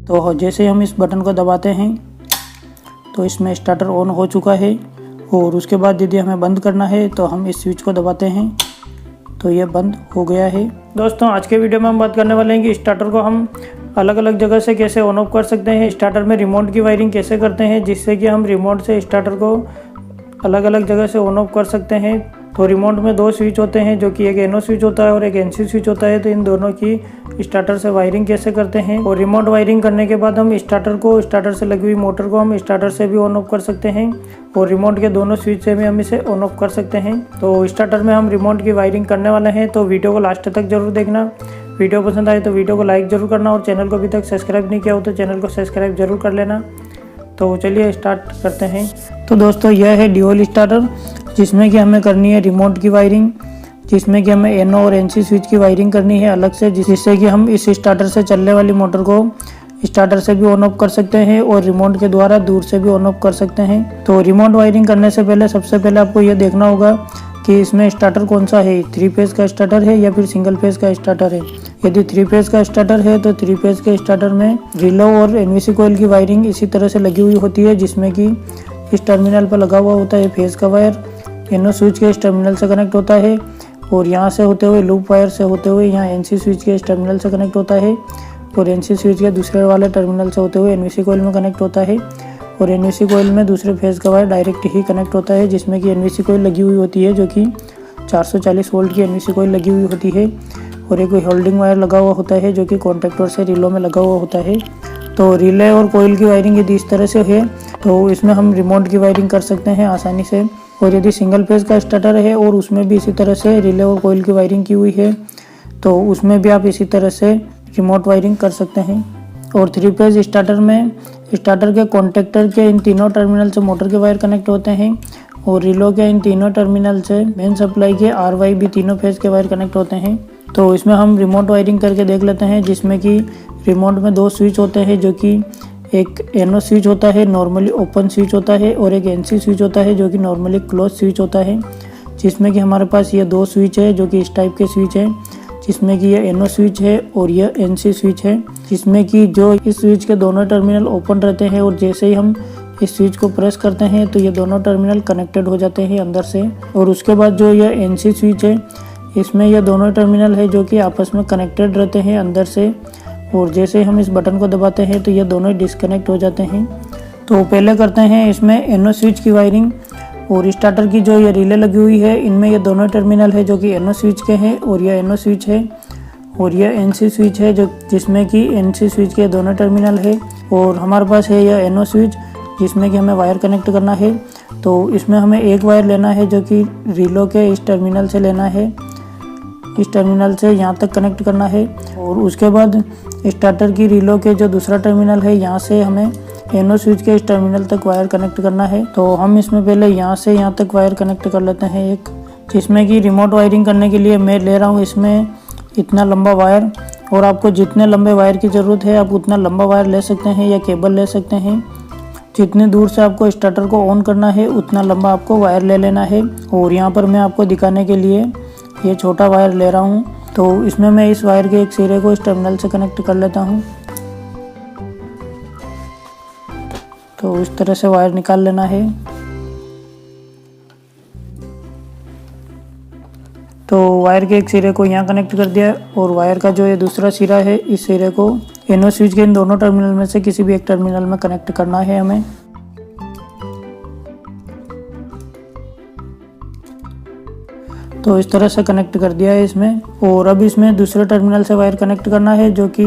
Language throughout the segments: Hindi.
तो जैसे ही हम इस बटन को दबाते हैं तो इसमें स्टार्टर ऑन हो चुका है। और उसके बाद यदि हमें बंद करना है तो हम इस स्विच को दबाते हैं तो ये बंद हो गया है। दोस्तों, आज के वीडियो में हम बात करने वाले हैं कि स्टार्टर को हम अलग अलग जगह से कैसे ऑन ऑफ कर सकते हैं। स्टार्टर में रिमोट की वायरिंग कैसे करते हैं जिससे कि हम रिमोट से स्टार्टर को अलग अलग जगह से ऑन ऑफ कर सकते हैं। तो रिमोट में दो स्विच होते हैं, जो कि एक एनो स्विच होता है और एक एनसी स्विच होता है। तो इन दोनों की स्टार्टर से वायरिंग कैसे करते हैं, और रिमोट वायरिंग करने के बाद हम स्टार्टर से लगी हुई मोटर को हम स्टार्टर से भी ऑन ऑफ कर सकते हैं और रिमोट के दोनों स्विच से भी हम इसे ऑन ऑफ कर सकते हैं। तो स्टार्टर में हम रिमोट की वायरिंग करने वाले हैं, तो वीडियो को लास्ट तक जरूर देखना। वीडियो पसंद आए तो वीडियो को लाइक जरूर करना और चैनल को अभी तक सब्सक्राइब नहीं किया हो तो चैनल को सब्सक्राइब जरूर कर लेना। तो चलिए स्टार्ट करते हैं। तो दोस्तों, यह है ड्यूल स्टार्टर, जिसमें कि हमें करनी है रिमोट की वायरिंग, जिसमें कि हमें एनो और एनसी स्विच की वायरिंग करनी है अलग से, जिससे कि हम इस स्टार्टर से चलने वाली मोटर को स्टार्टर से भी ऑन ऑफ कर सकते हैं और रिमोट के द्वारा दूर से भी ऑन ऑफ कर सकते हैं। तो रिमोट वायरिंग करने से पहले सबसे पहले आपको यह देखना होगा कि इसमें स्टार्टर कौन सा है, 3 फेज का स्टार्टर है या फिर सिंगल फेज का स्टार्टर है। यदि 3 फेज का स्टार्टर है तो 3 फेज के स्टार्टर में रिले और एनवीसी कॉइल की वायरिंग इसी तरह से लगी हुई होती है, जिसमें कि इस टर्मिनल पर लगा हुआ होता है फेज का वायर, एनो स्विच के इस टर्मिनल से कनेक्ट होता है और यहाँ से होते हुए लूप वायर से होते हुए यहाँ एनसी स्विच के इस टर्मिनल से कनेक्ट होता है और एनसी स्विच के दूसरे वाले टर्मिनल से होते हुए एनवीसी कॉइल में कनेक्ट होता है और एनवीसी कॉइल में दूसरे फेज का वायर डायरेक्ट ही कनेक्ट होता है, जिसमें कि एनवीसी कॉइल लगी हुई होती है, जो कि 440 वोल्ट की एनवीसी कॉइल लगी हुई होती है और एक होल्डिंग वायर लगा हुआ होता है जो कि कॉन्टैक्टर से रिलो में लगा हुआ होता है। तो रिले और कॉइल की वायरिंग यदि इस तरह से है तो इसमें हम रिमोट की वायरिंग कर सकते हैं आसानी से। और यदि सिंगल फेज का स्टार्टर है और उसमें भी इसी तरह से रिले और कॉइल की वायरिंग की हुई है तो उसमें भी आप इसी तरह से रिमोट वायरिंग कर सकते हैं। और 3 फेज स्टार्टर में स्टार्टर के कॉन्टैक्टर के इन तीनों टर्मिनल से मोटर के वायर कनेक्ट होते हैं और रिलो के इन तीनों टर्मिनल से मेन सप्लाई के RY भी तीनों फेज के वायर कनेक्ट होते हैं। तो इसमें हम रिमोट वायरिंग करके देख लेते हैं, जिसमें कि रिमोट में 2 स्विच होते हैं, जो कि एक एनो स्विच होता है, नॉर्मली ओपन स्विच होता है, और एक एनसी स्विच होता है जो कि नॉर्मली क्लोज स्विच होता है। जिसमें कि हमारे पास ये 2 स्विच है जो कि इस टाइप के स्विच है, जिसमें कि ये एनो स्विच है और यह एनसी स्विच है, जिसमें कि जो इस स्विच के दोनों टर्मिनल ओपन रहते हैं और जैसे ही हम इस स्विच को प्रेस करते हैं तो ये दोनों टर्मिनल कनेक्टेड हो जाते हैं अंदर से। और उसके बाद जो यह एनसी स्विच है, इसमें यह दोनों टर्मिनल है जो कि आपस में कनेक्टेड रहते हैं अंदर से, और जैसे हम इस बटन को दबाते हैं तो ये दोनों डिस्कनेक्ट हो जाते हैं। तो पहले करते हैं इसमें एनो स्विच की वायरिंग। और स्टार्टर की जो ये रिले लगी हुई है, इनमें ये दोनों टर्मिनल है जो कि एनो स्विच के हैं और यह एनो स्विच है और यह एनसी स्विच है जो जिसमें कि एनसी स्विच के दोनों टर्मिनल है। और हमारे पास है यह एनो स्विच जिसमें कि हमें वायर कनेक्ट करना है। तो इसमें हमें एक वायर लेना है जो कि रिलो के इस टर्मिनल से लेना है, इस टर्मिनल से यहाँ तक कनेक्ट करना है। और उसके बाद स्टार्टर की रिलो के जो दूसरा टर्मिनल है, यहाँ से हमें एनो स्विच के इस टर्मिनल तक वायर कनेक्ट करना है। तो हम इसमें पहले यहाँ से यहाँ तक वायर कनेक्ट कर लेते हैं एक, जिसमें कि रिमोट वायरिंग करने के लिए मैं ले रहा हूँ इसमें इतना लंबा वायर। और आपको जितने लंबे वायर की ज़रूरत है आप उतना लंबा वायर ले सकते हैं या केबल ले सकते हैं। जितने दूर से आपको स्टार्टर को ऑन करना है उतना लंबा आपको वायर ले लेना है। और यहाँ पर मैं आपको दिखाने के लिए ये छोटा वायर ले रहा हूँ। तो इसमें मैं इस वायर के एक सिरे को इस टर्मिनल से कनेक्ट कर लेता हूँ। तो इस तरह से वायर निकाल लेना है। तो वायर के एक सिरे को यहाँ कनेक्ट कर दिया और वायर का जो ये दूसरा सिरा है, इस सिरे को एनो स्विच के इन दोनों टर्मिनल में से किसी भी एक टर्मिनल में कनेक्ट करना है हमें। तो इस तरह से कनेक्ट कर दिया है इसमें। और अब इसमें दूसरे टर्मिनल से वायर कनेक्ट करना है, जो कि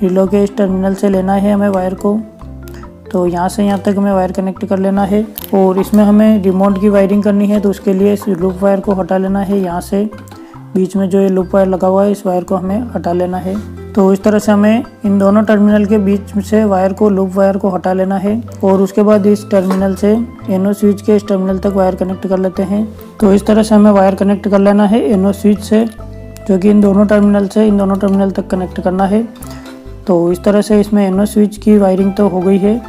रिलो के इस टर्मिनल से लेना है हमें वायर को। तो यहाँ से यहाँ तक हमें वायर कनेक्ट कर लेना है। और इसमें हमें रिमोट की वायरिंग करनी है, तो उसके लिए इस लूप वायर को हटा लेना है। यहाँ से बीच में जो ये लूप वायर लगा हुआ है, इस वायर को हमें हटा लेना है। तो इस तरह से हमें इन दोनों टर्मिनल के बीच से वायर को, लूप वायर को हटा लेना है। और उसके बाद इस टर्मिनल से एनो स्विच के इस टर्मिनल तक वायर कनेक्ट कर लेते हैं। तो इस तरह से हमें वायर कनेक्ट कर लेना है एनो स्विच से, जो कि इन दोनों टर्मिनल से इन दोनों टर्मिनल तक कनेक्ट करना है। तो इस तरह से इसमें एनो स्विच की वायरिंग तो हो गई है।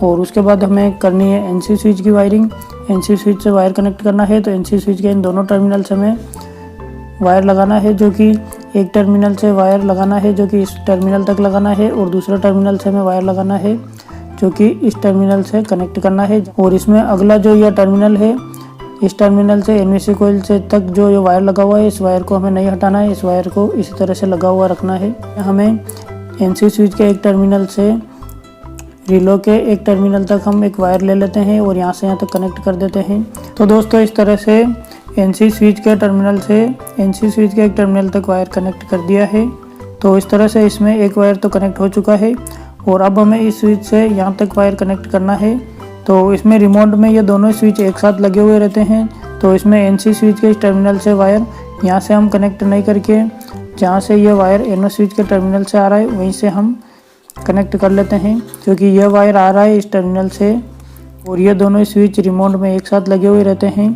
और उसके बाद हमें करनी है एनसी स्विच की वायरिंग। एनसी स्विच से वायर कनेक्ट करना है। तो एनसी स्विच के इन दोनों टर्मिनल से हमें वायर लगाना है, जो कि एक टर्मिनल से वायर लगाना है जो कि इस टर्मिनल तक लगाना है, और दूसरा टर्मिनल से हमें वायर लगाना है जो कि इस टर्मिनल से कनेक्ट करना है। और इसमें अगला जो यह टर्मिनल है, इस टर्मिनल से एनवीसी कोइल से तक जो ये वायर लगा हुआ है, इस वायर को हमें नहीं हटाना है, इस वायर को इसी तरह से लगा हुआ रखना है। हमें एनसी स्विच के एक टर्मिनल से रिलो के एक टर्मिनल तक हम एक वायर ले लेते हैं और यहाँ से यहाँ तक कनेक्ट कर देते हैं। तो दोस्तों इस तरह से एनसी स्विच के टर्मिनल से एनसी स्विच के एक टर्मिनल तक वायर कनेक्ट कर दिया है। तो इस तरह से इसमें एक वायर तो कनेक्ट हो चुका है, और अब हमें इस स्विच से यहाँ तक वायर कनेक्ट करना है। तो इसमें रिमोट में ये दोनों स्विच एक साथ लगे हुए रहते हैं। तो इसमें एनसी स्विच के इस टर्मिनल से वायर यहाँ से हम कनेक्ट नहीं करके, जहाँ से ये वायर एनओ स्विच के टर्मिनल से आ रहा है वहीं से हम कनेक्ट कर लेते हैं, क्योंकि यह वायर आ रहा है इस टर्मिनल से और ये दोनों स्विच रिमोट में एक साथ लगे हुए रहते हैं।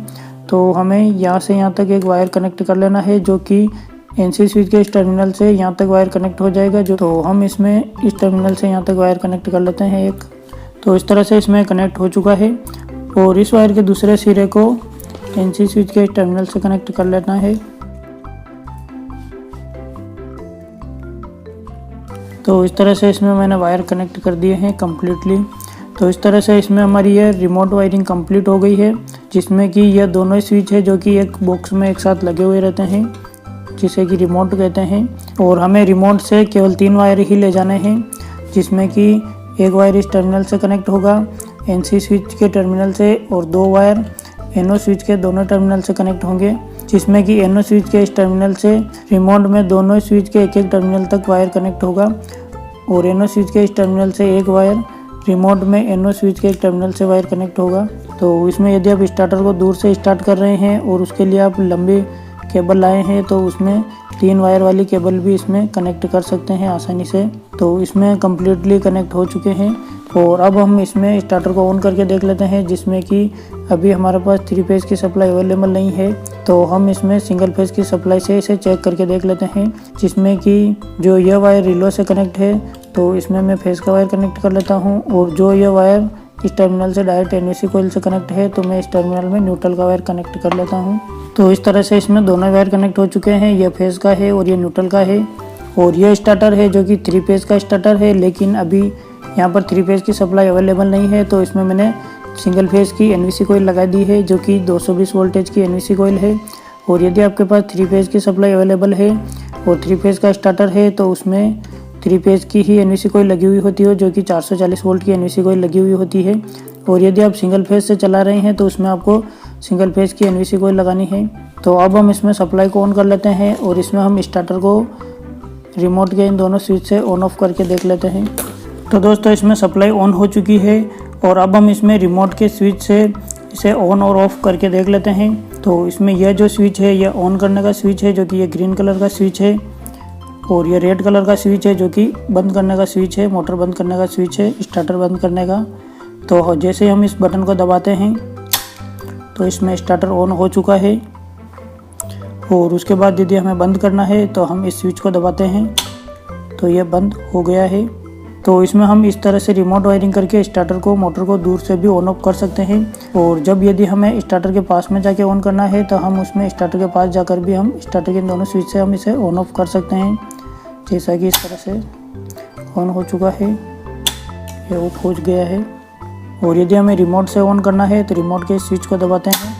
तो हमें यहाँ से यहाँ तक एक वायर कनेक्ट कर लेना है जो कि एनसी स्विच के इस टर्मिनल से यहाँ तक वायर कनेक्ट हो जाएगा। तो हम इसमें इस टर्मिनल से यहाँ तक वायर कनेक्ट कर लेते हैं एक। तो इस तरह से इसमें कनेक्ट हो चुका है, और इस वायर के दूसरे सिरे को एनसी स्विच के इस टर्मिनल से कनेक्ट कर लेना है। तो इस तरह से इसमें मैंने वायर कनेक्ट कर दिए हैं कम्प्लीटली। तो इस तरह से इसमें हमारी ये रिमोट वायरिंग कंप्लीट हो गई है, जिसमें कि यह दोनों स्विच है जो कि एक बॉक्स में एक साथ लगे हुए रहते हैं, जिसे कि रिमोट कहते हैं। और हमें रिमोट से केवल 3 वायर ही ले जाने हैं, जिसमें कि एक वायर इस टर्मिनल से कनेक्ट होगा एनसी स्विच के टर्मिनल से, और 2 वायर एनओ स्विच के दोनों टर्मिनल से कनेक्ट होंगे, जिसमें कि एनओ स्विच के इस टर्मिनल से रिमोट में दोनों स्विच के एक टर्मिनल तक वायर कनेक्ट होगा, और एनओ स्विच के इस टर्मिनल से एक वायर रिमोट में एनओ स्विच के एक टर्मिनल से वायर कनेक्ट होगा। तो इसमें यदि आप स्टार्टर को दूर से स्टार्ट कर रहे हैं और उसके लिए आप लंबी केबल लाए हैं, तो उसमें 3 वायर वाली केबल भी इसमें कनेक्ट कर सकते हैं आसानी से। तो इसमें कम्प्लीटली कनेक्ट हो चुके हैं, और अब हम इसमें स्टार्टर को ऑन करके देख लेते हैं, जिसमें कि अभी हमारे पास 3 फेज़ की सप्लाई अवेलेबल नहीं है। तो हम इसमें सिंगल फेज़ की सप्लाई से इसे चेक करके देख लेते हैं, जिसमें कि जो यह वायर रिलो से कनेक्ट है तो इसमें मैं फेज़ का वायर कनेक्ट कर लेता हूं, और जो यह वायर इस टर्मिनल से डायरेक्ट एनवीसी कोइल से कनेक्ट है तो मैं इस टर्मिनल में न्यूट्रल का वायर कनेक्ट कर लेता हूं। तो इस तरह से इसमें दोनों वायर कनेक्ट हो चुके हैं, यह फेज़ का है और ये न्यूट्रल का है। और यह स्टार्टर है जो कि 3 फेज़ का स्टार्टर है, लेकिन अभी यहाँ पर 3 फेज़ की सप्लाई अवेलेबल नहीं है। तो इसमें मैंने सिंगल फेज़ की एनवीसी कोइल लगा दी है, जो कि 220 वोल्टेज की एनवीसी कोइल है। और यदि आपके पास 3 फेज़ की सप्लाई अवेलेबल है और 3 फेज़ का स्टार्टर है, तो उसमें 3 फेज़ की ही एनवीसी कोइल लगी हुई होती है, जो कि 440 वोल्ट की एनवीसी कोइल लगी हुई होती है। और यदि आप सिंगल फेज़ से चला रहे हैं तो उसमें आपको सिंगल फेज़ की एनवीसी कोइल लगानी है। तो अब हम इसमें सप्लाई को ऑन कर लेते हैं, और इसमें हम स्टार्टर को रिमोट के इन दोनों स्विच से ऑन ऑफ करके देख लेते हैं। तो दोस्तों इसमें सप्लाई ऑन हो चुकी है, और अब हम इसमें रिमोट के स्विच से इसे ऑन और ऑफ करके देख लेते हैं। तो इसमें यह जो स्विच है यह ऑन करने का स्विच है, जो कि ये ग्रीन कलर का स्विच है, और ये रेड कलर का स्विच है जो कि बंद करने का स्विच है, मोटर बंद करने का स्विच है, स्टार्टर बंद करने का। तो जैसे हम इस बटन को दबाते हैं तो इसमें स्टार्टर ऑन हो चुका है, और उसके बाद यदि हमें बंद करना है तो हम इस स्विच को दबाते हैं तो यह बंद हो गया है। तो इसमें हम इस तरह से रिमोट वायरिंग करके स्टार्टर को, मोटर को दूर से भी ऑन ऑफ कर सकते हैं। और जब यदि हमें स्टार्टर के पास में जाके ऑन करना है तो हम उसमें स्टार्टर के पास जाकर भी हम स्टार्टर के दोनों स्विच से हम इसे ऑन ऑफ कर सकते हैं, जैसा कि इस तरह से ऑन हो चुका है, ये ऑफ हो गया है। और यदि हमें रिमोट से ऑन करना है तो रिमोट के स्विच को दबाते हैं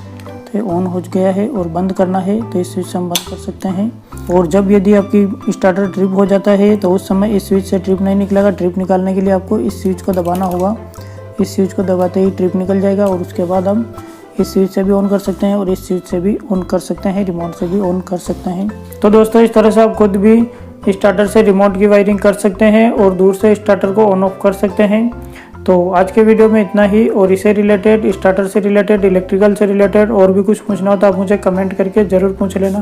तो ये ऑन हो गया है, और बंद करना है तो इस स्विच से हम बंद कर सकते हैं। और जब यदि आपकी स्टार्टर ट्रिप हो जाता है तो उस समय इस स्विच से ट्रिप नहीं निकलेगा। ट्रिप निकालने के लिए आपको इस स्विच को दबाना होगा, इस स्विच को दबाते ही ट्रिप निकल जाएगा, और उसके बाद हम इस स्विच से भी ऑन कर सकते हैं और इस स्विच से भी ऑन कर सकते हैं, रिमोट से भी ऑन कर सकते हैं। तो दोस्तों इस तरह से आप खुद भी स्टार्टर से रिमोट की वायरिंग कर सकते हैं और दूर से स्टार्टर को ऑन ऑफ कर सकते हैं। तो आज के वीडियो में इतना ही, और इससे रिलेटेड, स्टार्टर से रिलेटेड, इलेक्ट्रिकल से रिलेटेड और भी कुछ पूछना हो तो आप मुझे कमेंट करके ज़रूर पूछ लेना।